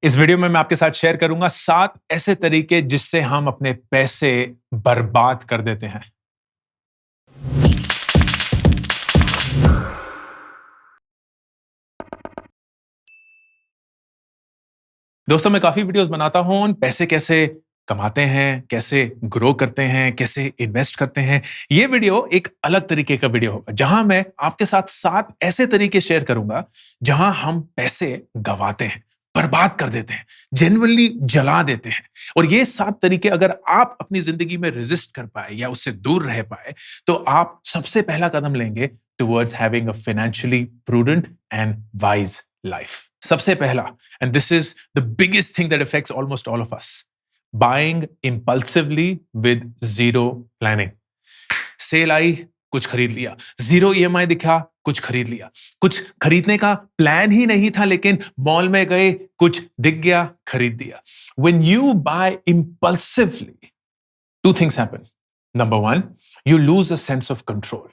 इस वीडियो में मैं आपके साथ शेयर करूंगा 7 ऐसे तरीके जिससे हम अपने पैसे बर्बाद कर देते हैं। दोस्तों, मैं काफी वीडियोस बनाता हूं, पैसे कैसे कमाते हैं, कैसे ग्रो करते हैं, कैसे इन्वेस्ट करते हैं। ये वीडियो एक अलग तरीके का वीडियो होगा, जहां मैं आपके साथ 7 ऐसे तरीके शेयर करूंगा जहां हम पैसे गंवाते हैं, बर्बाद कर देते हैं, जेन्युइनली जला देते हैं। और ये 7 तरीके अगर आप अपनी जिंदगी में रेजिस्ट कर पाए या उससे दूर रह पाए, तो आप सबसे पहला कदम लेंगे towards having a financially prudent and wise life. सबसे पहला, and this is the biggest thing that affects almost all of us, buying impulsively with zero planning. Sale आई, कुछ खरीद लिया। जीरो ईएमआई दिखा, कुछ खरीद लिया। कुछ खरीदने का प्लान ही नहीं था, लेकिन मॉल में गए, कुछ दिख गया, खरीद दिया। When you buy impulsively, two things happen. Number one, you lose a sense of control.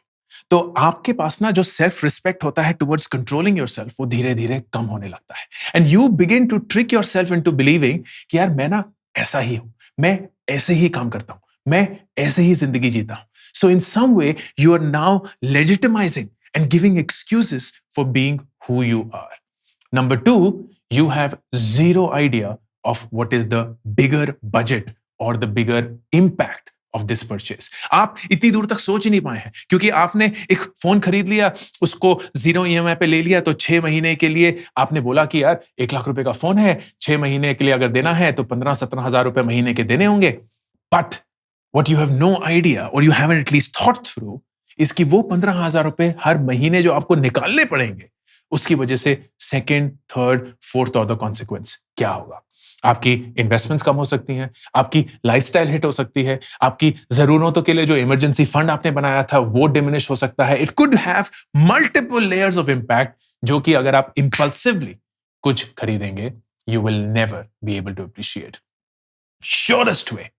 तो आपके पास ना जो सेल्फ रिस्पेक्ट होता है टुवर्ड्स कंट्रोलिंग योरसेल्फ, वो धीरे धीरे कम होने लगता है। And you begin to trick yourself into believing कि यार मैं ना ऐसा ही हूं, मैं ऐसे ही काम करता हूं, मैं ऐसे ही जिंदगी जीता हूं। So in some way you are now legitimising and giving excuses for being who you are. Number two, you have zero idea of what is the bigger budget और the bigger impact of this purchase. आप इतनी दूर तक सोच ही नहीं पाए हैं, क्योंकि आपने एक फोन खरीद लिया, उसको जीरो ईएमआई पे ले लिया, तो 6 महीने के लिए आपने बोला कि यार 1 लाख रुपए का फोन है, 6 महीने के लिए अगर देना है तो 15-17 हजार रुपए महीने के देने होंगे। But what you have no idea or you haven't at least thought through is कि वो 15,000 रुपए हर महीने जो आपको निकालने पड़ेंगे, उसकी वजह से second, third, fourth order consequence क्या होगा। आपकी इन्वेस्टमेंट्स कम हो सकती हैं, आपकी लाइफस्टाइल हिट हो सकती है, आपकी जरूरतों के लिए जो इमरजेंसी फंड आपने बनाया था वो डिमिनिश हो सकता है। It could have multiple layers of impact, जो कि अगर आप इंपल्सिवली कुछ खरीदेंगे, you will never be able to appreciate. Surest way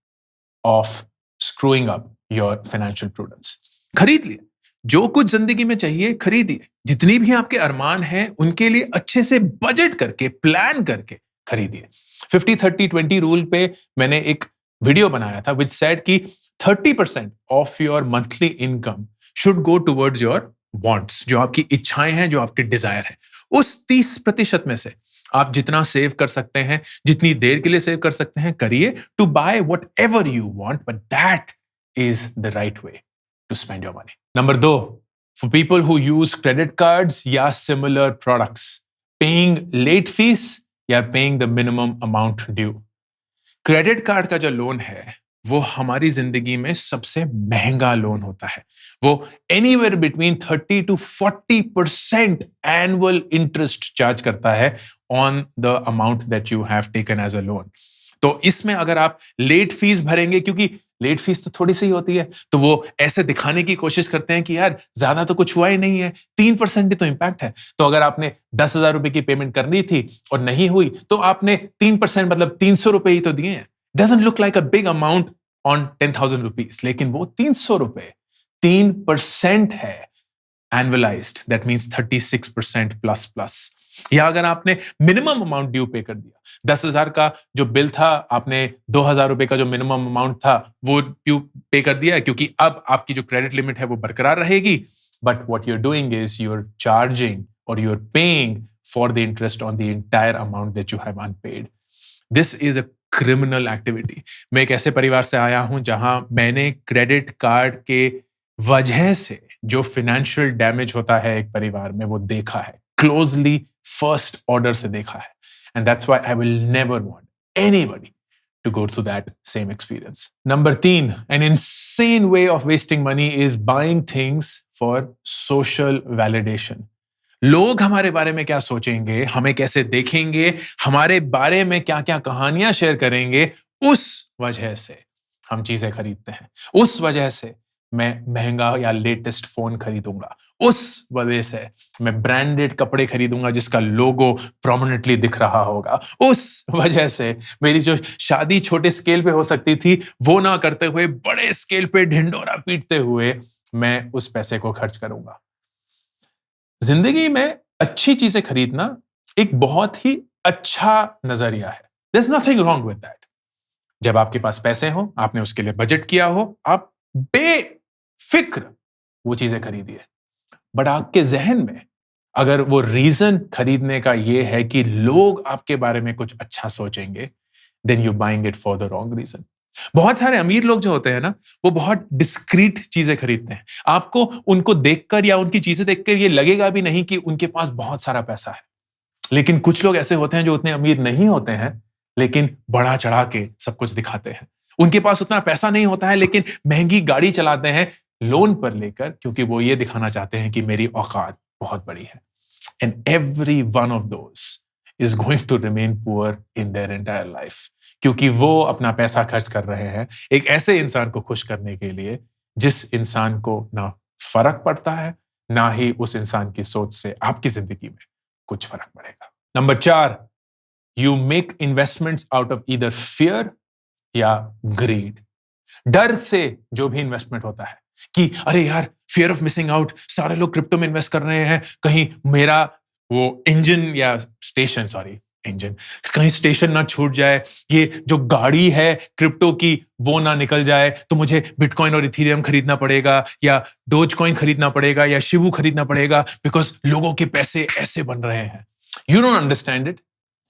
of screwing up your financial prudence, खरीद लिए जो कुछ जिंदगी में चाहिए, खरीदिए। जितनी भी आपके अरमान हैं उनके लिए अच्छे से बजट करके, प्लान करके खरीदिए। 50-30-20 रूल पे मैंने एक वीडियो बनाया था विच सेड कि 30% of your monthly income should go towards your wants, जो आपकी इच्छाएं हैं, जो आपके डिजायर है। उस 30% में से आप जितना सेव कर सकते हैं, जितनी देर के लिए सेव कर सकते हैं, करिए to buy whatever you want, but that is the right way to spend your money. Number 2, for people who use credit cards या similar products, paying late fees या paying the minimum amount due. Credit card का जो loan है वो हमारी जिंदगी में सबसे महंगा लोन होता है। वो anywhere between 30 to 40% annual interest charge करता है on the amount that you have taken as a loan. तो इसमें अगर आप लेट फीस भरेंगे, क्योंकि लेट फीस तो थोड़ी सी होती है, तो वो ऐसे दिखाने की कोशिश करते हैं कि यार ज्यादा तो कुछ हुआ ही नहीं है, 3% ही तो इंपैक्ट है। तो अगर आपने 10,000 रुपए की पेमेंट करनी थी और नहीं हुई, तो आपने 3% मतलब 300 रुपए ही तो दिए हैं। Doesn't look like a big amount on 10,000 rupees, लेकिन वो 300 रुपए 3% है annualised, that means 36% plus plus. या अगर आपने मिनिमम अमाउंट ड्यू पे कर दिया, 10,000 का जो बिल था, आपने 2,000 रुपए का जो मिनिमम अमाउंट था वो ड्यू पे कर दिया, क्योंकि अब आपकी जो क्रेडिट लिमिट है वो बरकरार रहेगी। But what you are doing is you are charging और you are paying for the interest on the entire amount that you have unpaid. This is a criminal activity. मैं एक ऐसे परिवार से आया हूं जहां मैंने क्रेडिट कार्ड के वजह से जो फाइनेंशियल डैमेज होता है एक परिवार में, वो देखा है क्लोजली, फर्स्ट ऑर्डर से देखा है। And that's why I will never want anybody to go through that same experience. Number 3, an insane way of wasting money is buying things for social validation. लोग हमारे बारे में क्या सोचेंगे, हमें कैसे देखेंगे, हमारे बारे में क्या क्या कहानियां शेयर करेंगे, उस वजह से हम चीजें खरीदते हैं। उस वजह से मैं महंगा या लेटेस्ट फोन खरीदूंगा, उस वजह से मैं ब्रांडेड कपड़े खरीदूंगा जिसका लोगो प्रोमिनेंटली दिख रहा होगा, उस वजह से मेरी जो शादी छोटे स्केल पे हो सकती थी वो ना करते हुए बड़े स्केल पे ढिंडोरा पीटते हुए मैं उस पैसे को खर्च करूंगा। जिंदगी में अच्छी चीजें खरीदना एक बहुत ही अच्छा नजरिया है। There's nothing wrong with that. जब आपके पास पैसे हो, आपने उसके लिए बजट किया हो, आप बेफिक्र वो चीजें खरीदिए। बट आपके जहन में अगर वो रीजन खरीदने का ये है कि लोग आपके बारे में कुछ अच्छा सोचेंगे, then you buying it for the wrong reason. बहुत सारे अमीर लोग जो होते हैं ना, वो बहुत डिस्क्रीट चीजें खरीदते हैं। आपको उनको देखकर या उनकी चीजें देखकर ये लगेगा भी नहीं कि उनके पास बहुत सारा पैसा है। लेकिन कुछ लोग ऐसे होते हैं जो उतने अमीर नहीं होते हैं, लेकिन बढ़ा चढ़ा के सब कुछ दिखाते हैं। उनके पास उतना पैसा नहीं होता है, लेकिन महंगी गाड़ी चलाते हैं लोन पर लेकर, क्योंकि वो ये दिखाना चाहते हैं कि मेरी औकात बहुत बड़ी है। And every one of those is going to remain poor in their entire life, क्योंकि वो अपना पैसा खर्च कर रहे हैं एक ऐसे इंसान को खुश करने के लिए जिस इंसान को ना फर्क पड़ता है, ना ही उस इंसान की सोच से आपकी जिंदगी में कुछ फर्क पड़ेगा। Number 4, you make investments out of either fear या ग्रीड। डर से जो भी इन्वेस्टमेंट होता है कि अरे यार, फियर ऑफ मिसिंग आउट, सारे लोग क्रिप्टो में इन्वेस्ट कर रहे हैं, कहीं मेरा वो इंजन या स्टेशन, सॉरी इंजन, कहीं स्टेशन ना छूट जाए, ये जो गाड़ी है क्रिप्टो की वो ना निकल जाए, तो मुझे बिटकॉइन और इथेरियम खरीदना पड़ेगा, या डोज कॉइन खरीदना पड़ेगा, या शिबू खरीदना पड़ेगा, बिकॉज लोगों के पैसे ऐसे बन रहे हैं। You don't understand it,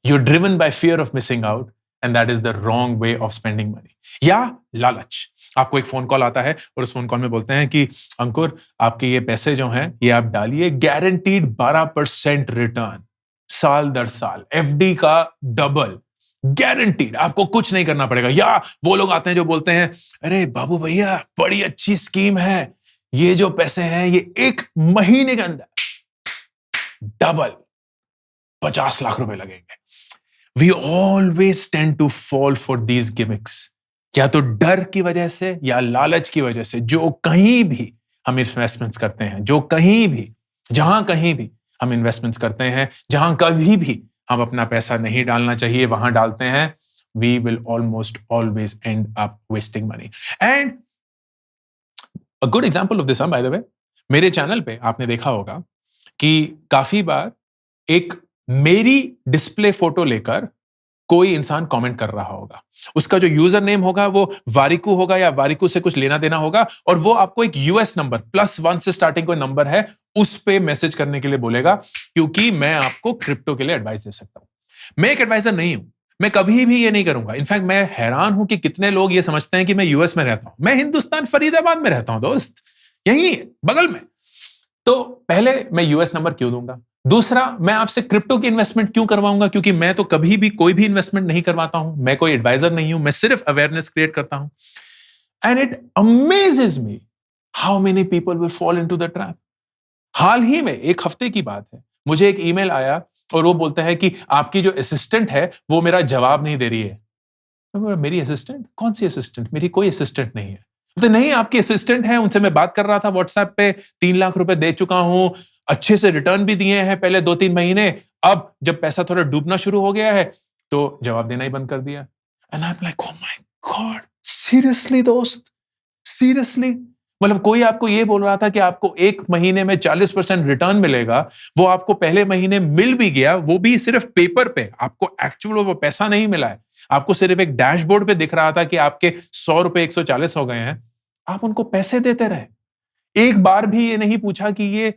you are driven by fear of missing out, and that is the wrong way of spending money. या लालच, आपको एक फोन कॉल आता है और उस फोन कॉल में बोलते हैं कि अंकुर, आपके ये पैसे जो हैं ये आप डालिए, गारंटीड 12% रिटर्न साल दर साल, एफडी का डबल, गारंटीड, आपको कुछ नहीं करना पड़ेगा। या वो लोग आते हैं जो बोलते हैं अरे बाबू भैया, बड़ी अच्छी स्कीम है, ये जो पैसे हैं ये 1 महीने के अंदर डबल 50 लाख रुपए लगेंगे। We always tend to fall for these gimmicks. या तो डर की वजह से या लालच की वजह से, जो कहीं भी हम इन्वेस्टमेंट्स करते हैं, जो कहीं भी, जहां कहीं भी हम इन्वेस्टमेंट्स करते हैं, जहां कभी भी हम अपना पैसा नहीं डालना चाहिए वहां डालते हैं, we will almost always end up wasting money. And a good example of this, by the way, मेरे चैनल पे आपने देखा होगा कि काफी बार एक मेरी डिस्प्ले फोटो लेकर कोई इंसान कमेंट कर रहा होगा, उसका जो यूजर नेम होगा वो वारिकू होगा या वारिकू से कुछ लेना देना होगा, और वो आपको एक यूएस नंबर +1 से स्टार्टिंग कोई नंबर है उस पे मैसेज करने के लिए बोलेगा, क्योंकि मैं आपको क्रिप्टो के लिए एडवाइस दे सकता हूं। मैं एक एडवाइजर नहीं हूं, मैं कभी भी ये नहीं करूंगा। इनफैक्ट मैं हैरान हूं कि कितने लोग ये समझते हैं कि मैं यूएस में रहता हूं। मैं हिंदुस्तान फरीदाबाद में रहता हूं दोस्त, यही बगल में। तो पहले मैं यूएस नंबर क्यों दूंगा? दूसरा, मैं आपसे क्रिप्टो की इन्वेस्टमेंट क्यों करवाऊंगा? क्योंकि मैं तो कभी भी कोई भी इन्वेस्टमेंट नहीं करवाता हूं, मैं कोई एडवाइजर नहीं हूं, मैं सिर्फ अवेयरनेस क्रिएट करता हूं। And it amazes me how many people will fall into the trap. हाल ही में, एक हफ्ते की बात है, मुझे एक ईमेल आया और वो बोलता है कि आपकी जो असिस्टेंट है वो मेरा जवाब नहीं दे रही है। मैं बोला, मेरी असिस्टेंट? कौन सी असिस्टेंट? मेरी कोई असिस्टेंट नहीं है। तो नहीं, आपकी असिस्टेंट है, उनसे मैं बात कर रहा था व्हाट्सएप पे, 3 लाख रुपए दे चुका हूं, अच्छे से रिटर्न भी दिए हैं पहले 2-3 महीने। अब जब पैसा थोड़ा डूबना शुरू हो गया है तो जवाब देना ही बंद कर दिया। And I am like, oh my God, seriously दोस्त, सीरियसली? मतलब कोई आपको ये बोल रहा था कि आपको 1 महीने में 40% रिटर्न मिलेगा, वो आपको पहले महीने मिल भी गया, वो भी सिर्फ पेपर पे, आपको एक्चुअल वो पैसा नहीं मिला है। आपको सिर्फ एक डैशबोर्ड पे दिख रहा था कि आपके 100 रुपए 140 हो गए हैं। आप उनको पैसे देते रहे, एक बार भी ये नहीं पूछा कि ये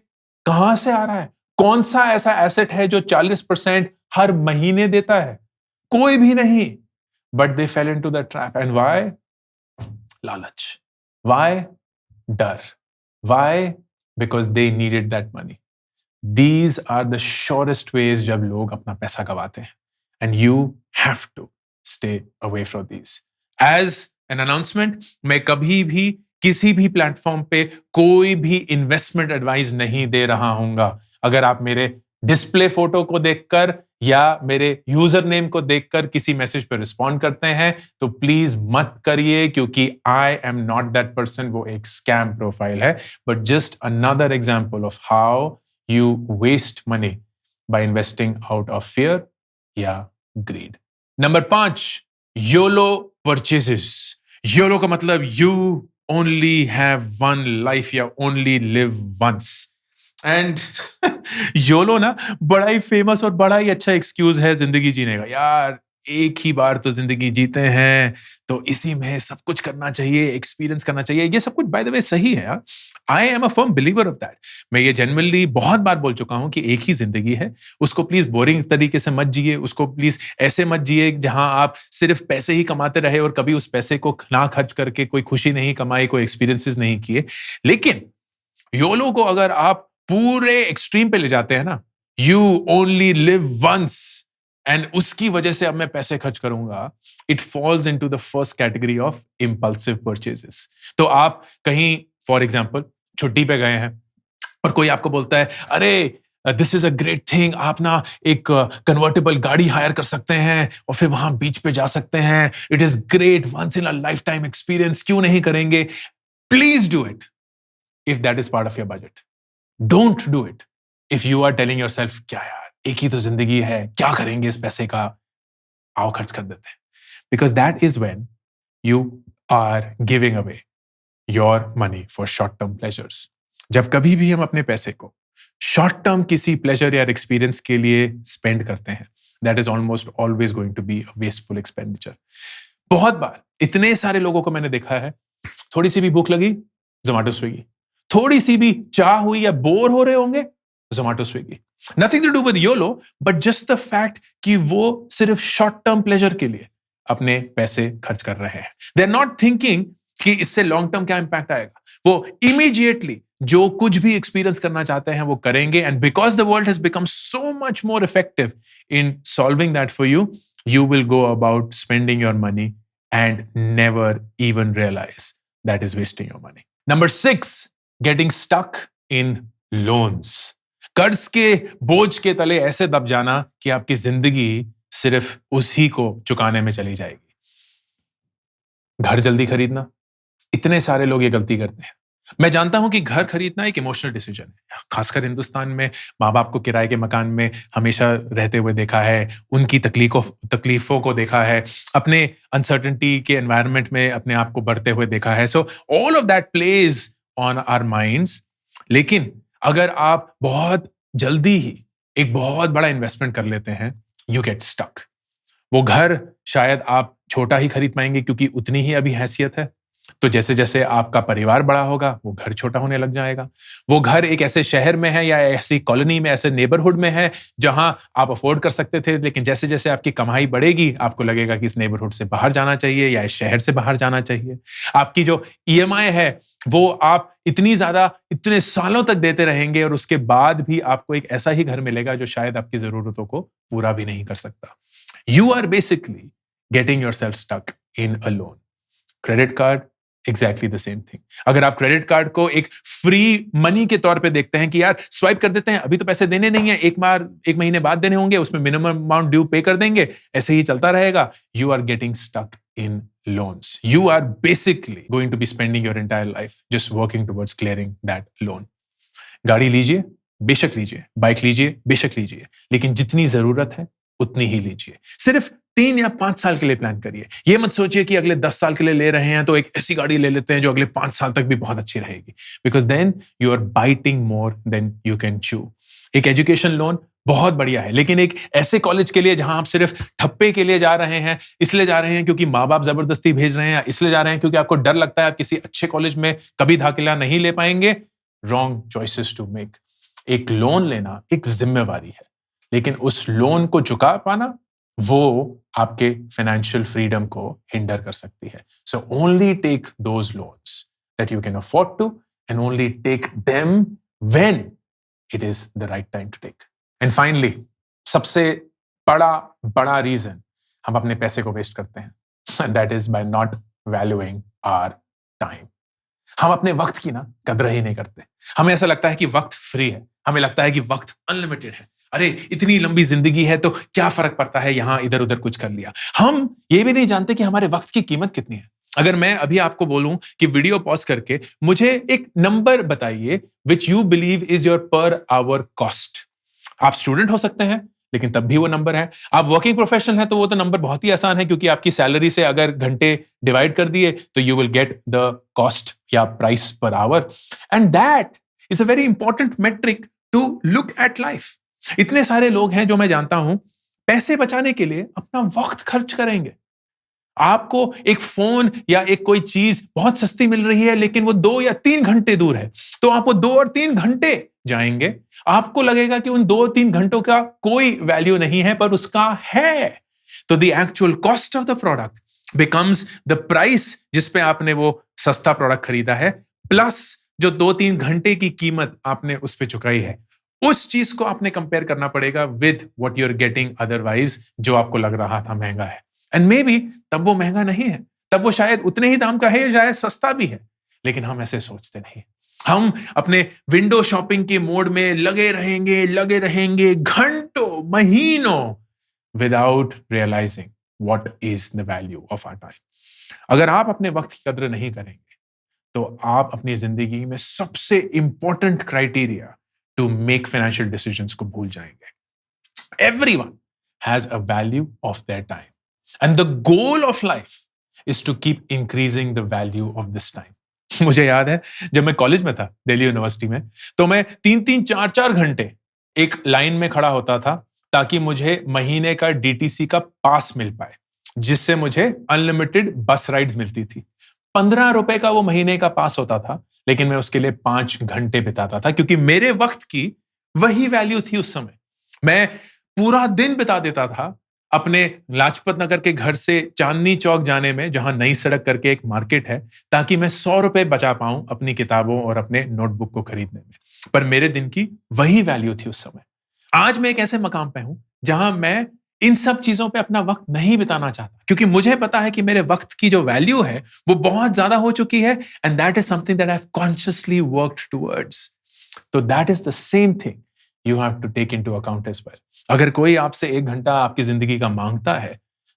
कहां से आ रहा है, कौन सा ऐसा एसेट है जो 40% हर महीने देता है? कोई भी नहीं। But they fail into the trap. And why? लालच। व्हाई? डर। Why? Because they needed that money. These are the surest ways जब लोग अपना पैसा गवाते हैं, and you have to stay away from these. As an announcement, मैं कभी भी किसी भी प्लेटफॉर्म पे कोई भी इन्वेस्टमेंट एडवाइस नहीं दे रहा हूंगा। अगर आप मेरे डिस्प्ले फोटो को देखकर या मेरे यूजर नेम को देखकर किसी मैसेज पे रिस्पॉन्ड करते हैं तो प्लीज मत करिए, क्योंकि I am not that person. वो एक स्कैम प्रोफाइल है। But just another example of how you waste money by investing out of fear या greed. Number 5, YOLO purchases. YOLO का मतलब you only have one life या only live once. And YOLO ना बड़ा ही famous और बड़ा ही अच्छा एक्सक्यूज है जिंदगी जीने का। यार एक ही बार तो जिंदगी जीते हैं, तो इसी में सब कुछ करना चाहिए, एक्सपीरियंस करना चाहिए। ये सब कुछ बाय द वे सही है। I am a firm believer of that. मैं ये जेन्युइनली बहुत बार बोल चुका हूं कि एक ही जिंदगी है, उसको प्लीज बोरिंग तरीके से मत जिए, उसको प्लीज ऐसे मत जिए जहां आप सिर्फ पैसे ही कमाते रहे और कभी उस पैसे को ना खर्च करके कोई खुशी नहीं कमाई, कोई एक्सपीरियंसेस नहीं किए। लेकिन योलो को अगर आप पूरे एक्सट्रीम पे ले जाते हैं ना, you only live once, and उसकी वजह से अब मैं पैसे खर्च करूंगा, it falls into the first category of impulsive purchases. तो आप कहीं फॉर एग्जांपल छुट्टी पे गए हैं और कोई आपको बोलता है, अरे this is a great thing, आप ना एक कन्वर्टेबल गाड़ी हायर कर सकते हैं और फिर वहां बीच पे जा सकते हैं, it is great, once in a lifetime experience, क्यों नहीं करेंगे? Please do it if that is part of your budget. Don't do it if you are telling yourself, क्या यार एक ही तो जिंदगी है, क्या करेंगे इस पैसे का, आओ खर्च कर देते हैं। Because that is when you are giving away your money for short term pleasures. जब कभी भी हम अपने पैसे को शॉर्ट टर्म किसी प्लेजर या एक्सपीरियंस के लिए स्पेंड करते हैं, that is almost always going to be a wasteful expenditure. बहुत बार इतने सारे लोगों को मैंने देखा है, थोड़ी सी भी भूख लगी, जोमेटो स्विगी, थोड़ी सी भी चाह हुई या बोर हो रहे होंगे, Zomato Swiggy. Nothing to do with YOLO, but just the fact कि वो सिर्फ शॉर्ट टर्म प्लेजर के लिए अपने पैसे खर्च कर रहे हैं। दे आर नॉट थिंकिंग कि इससे लॉन्ग टर्म क्या इंपैक्ट आएगा। वो इमीडिएटली जो कुछ भी एक्सपीरियंस करना चाहते हैं वो करेंगे, and because the world has become so much more effective in solving that for you, you will go about spending your money and never even realize that is wasting your money. Number 6, getting stuck in loans. कर्ज के बोझ के तले ऐसे दब जाना कि आपकी जिंदगी सिर्फ उसी को चुकाने में चली जाएगी। घर जल्दी खरीदना, इतने सारे लोग ये गलती करते हैं। मैं जानता हूं कि घर खरीदना एक इमोशनल डिसीजन है, खासकर हिंदुस्तान में माँ बाप को किराए के मकान में हमेशा रहते हुए देखा है, उनकी तकलीफों को देखा है, अपने अनसर्टेनिटी के एनवायरनमेंट में अपने आप को बढ़ते हुए देखा है। So all of that plays on our minds. लेकिन अगर आप बहुत जल्दी ही एक बहुत बड़ा इन्वेस्टमेंट कर लेते हैं, यू गेट स्टक। वो घर शायद आप छोटा ही खरीद पाएंगे क्योंकि उतनी ही अभी हैसियत है, तो जैसे जैसे आपका परिवार बड़ा होगा वो घर छोटा होने लग जाएगा। वो घर एक ऐसे शहर में है या ऐसी कॉलोनी में, ऐसे नेबरहुड में है जहां आप अफोर्ड कर सकते थे, लेकिन जैसे जैसे आपकी कमाई बढ़ेगी आपको लगेगा कि इस नेबरहुड से बाहर जाना चाहिए या इस शहर से बाहर जाना चाहिए। आपकी जो ईएमआई है वो आप इतनी ज्यादा इतने सालों तक देते रहेंगे और उसके बाद भी आपको एक ऐसा ही घर मिलेगा जो शायद आपकी जरूरतों को पूरा भी नहीं कर सकता। You are basically getting yourself stuck in a loan. Credit card exactly the same thing. अगर आप क्रेडिट कार्ड को एक फ्री मनी के तौर पे देखते हैं कि यार स्वाइप कर देते हैं, अभी तो पैसे देने नहीं है, एक महीने बाद देने होंगे, उसमें मिनिमम अमाउंट ड्यू पे कर देंगे, ऐसे ही चलता रहेगा, you are getting stuck in loans. You are basically going to be spending your entire life just working towards clearing that loan. गाड़ी लीजिए, बेशक लीजिए, बाइक लीजिए, बेशक लीजिए, लेकिन जितनी जरूरत है उतनी ही लीजिए। सिर्फ 3 या 5 साल के लिए प्लान करिए। ये मत सोचिए कि अगले 10 साल के लिए ले रहे हैं तो एक ऐसी गाड़ी ले लेते हैं जो अगले 5 साल तक भी बहुत अच्छी रहेगी, because then you are biting more than you can chew. एक एजुकेशन लोन बहुत बढ़िया है, लेकिन एक ऐसे कॉलेज के लिए जहां आप सिर्फ ठप्पे के लिए जा रहे हैं, इसलिए जा रहे हैं क्योंकि माँ बाप जबरदस्ती भेज रहे हैं, या इसलिए जा रहे हैं क्योंकि आपको डर लगता है आप किसी अच्छे कॉलेज में कभी दाखिला नहीं ले पाएंगे, रॉन्ग चॉइसेस टू मेक। एक लोन लेना एक जिम्मेवारी है, लेकिन उस लोन को चुका पाना वो आपके फाइनेंशियल फ्रीडम को हिंडर कर सकती है। So only take those loans that you can afford to, and only take them when it is the right time to take. And finally, सबसे बड़ा रीजन हम अपने पैसे को वेस्ट करते हैं, that is by not valuing our time. हम अपने वक्त की ना कदर ही नहीं करते। हमें ऐसा लगता है कि वक्त फ्री है, हमें लगता है कि वक्त अनलिमिटेड है, अरे इतनी लंबी जिंदगी है तो क्या फर्क पड़ता है, यहां इधर उधर कुछ कर लिया। हम ये भी नहीं जानते कि हमारे वक्त की कीमत कितनी है। अगर मैं अभी आपको बोलूं कि वीडियो पॉज करके मुझे एक नंबर बताइए which you believe is your per hour cost. आप स्टूडेंट हो सकते हैं लेकिन तब भी वो नंबर है। आप वर्किंग प्रोफेशनल हैं तो वो तो नंबर बहुत ही आसान है, क्योंकि आपकी सैलरी से अगर घंटे डिवाइड कर दिए तो you will get the cost या price per hour, and that is a very important metric to look at life. इतने सारे लोग हैं जो मैं जानता हूं पैसे बचाने के लिए अपना वक्त खर्च करेंगे। आपको एक फोन या एक कोई चीज बहुत सस्ती मिल रही है लेकिन वो 2 या 3 घंटे दूर है, तो आप वो 2 और 3 घंटे जाएंगे। आपको लगेगा कि उन 2-3 घंटों का कोई वैल्यू नहीं है, पर उसका है। तो the actual cost of the product becomes the price जिस पे आपने वो सस्ता प्रोडक्ट खरीदा है, प्लस जो 2-3 घंटे की कीमत आपने उस पे चुकाई है। उस चीज को आपने कंपेयर करना पड़ेगा with what you are getting otherwise, जो आपको लग रहा था महंगा है। एंड मे बी तब वो महंगा नहीं है, तब वो शायद उतने ही दाम का है, शायद सस्ता भी है, लेकिन हम ऐसे सोचते नहीं। हम अपने विंडो शॉपिंग के मोड में लगे रहेंगे घंटों महीनों without realising what is the value of our time. अगर आप अपने वक्त की कद्र नहीं करेंगे तो आप अपनी जिंदगी में सबसे important criteria to make financial decisions को भूल जाएंगे। Everyone has a value of their time and the goal of life is to keep increasing the value of this time। मुझे याद है जब मैं कॉलेज में था दिल्ली यूनिवर्सिटी में, तो मैं 3-3 4-4 घंटे एक लाइन में खड़ा होता था ताकि मुझे महीने का डीटीसी का पास मिल पाए, जिससे मुझे अनलिमिटेड बस राइड्स मिलती थी। 15 रुपए का वो महीने का पास होता था, लेकिन मैं उसके लिए 5 घंटे बिताता था, क्योंकि मेरे वक्त की वही वैल्यू थी उस समय। मैं पूरा दिन बिता देता था अपने लाजपत नगर के घर से चांदनी चौक जाने में, जहां नई सड़क करके एक मार्केट है, ताकि मैं 100 रुपए बचा पाऊं अपनी किताबों और अपने नोटबुक को खरीदने में। पर मेरे दिन की वही वैल्यू थी उस समय। आज मैं एक ऐसे मकाम पे हूं जहां मैं इन सब चीजों पे अपना वक्त नहीं बिताना चाहता, क्योंकि मुझे पता है कि मेरे वक्त की जो वैल्यू है वो बहुत ज्यादा हो चुकी है, and that is something that I have consciously worked towards. तो that is the same thing you have to take into account as well। अगर कोई आपसे 1 घंटा आपकी जिंदगी का मांगता है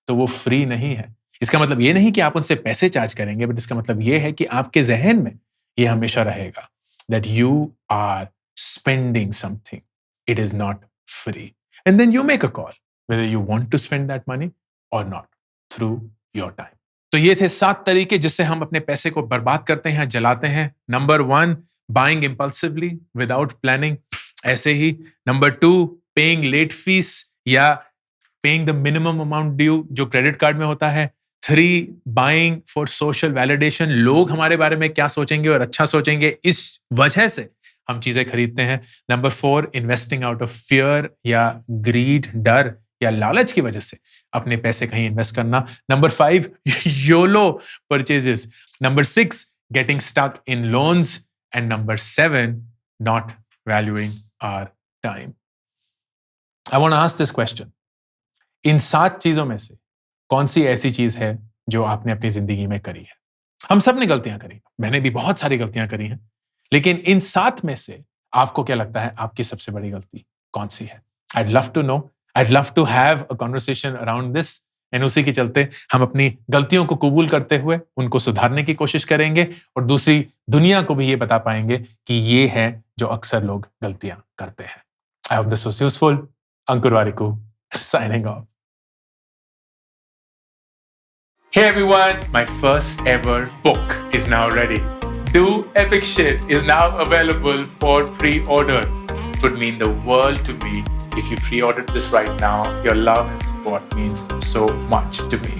तो वो फ्री नहीं है। इसका मतलब ये नहीं कि आप उनसे पैसे चार्ज करेंगे, बट इसका मतलब ये है कि आपके जहन में ये हमेशा रहेगा that you are spending something, it is not free, and then you make a call whether you want to spend that money or not through your time। तो ये थे 7 तरीके जिससे हम अपने पैसे को बर्बाद करते हैं, जलाते हैं। Number 1, buying impulsively without planning। ऐसे ही नंबर 2, पेइंग लेट फीस या paying the minimum amount due जो क्रेडिट कार्ड में होता है। 3, बाइंग फॉर सोशल वैलिडेशन। लोग हमारे बारे में क्या सोचेंगे और अच्छा सोचेंगे, इस वजह से हम चीजें खरीदते हैं। Number 4, investing out of fear या ग्रीड, डर या लालच की वजह से अपने पैसे कहीं इन्वेस्ट करना। Number 5, YOLO purchases. Number 6, getting stuck in loans. And number 7, not valuing our time। I want to ask this question। इन 7 चीजों में से कौन सी ऐसी चीज है जो आपने अपनी जिंदगी में करी है? हम सब ने गलतियां करी, मैंने भी बहुत सारी गलतियां करी हैं, लेकिन इन 7 में से आपको क्या लगता है आपकी सबसे बड़ी गलती कौन सी है? I'd love to know। I'd love to have a conversation around this। And उसी के चलते हम अपनी गलतियों को कबूल करते हुए उनको सुधारने की कोशिश करेंगे और दूसरी दुनिया को भी ये बता पाएंगे कि ये है जो अक्सर लोग गलतियां करते हैं। I hope this was useful. Ankur Warikoo signing off। Hey everyone, my first ever book is now ready। Do Epic Shit is now available for pre-order। It would mean the world to me if you pre-ordered this right now. Your love and support means so much to me।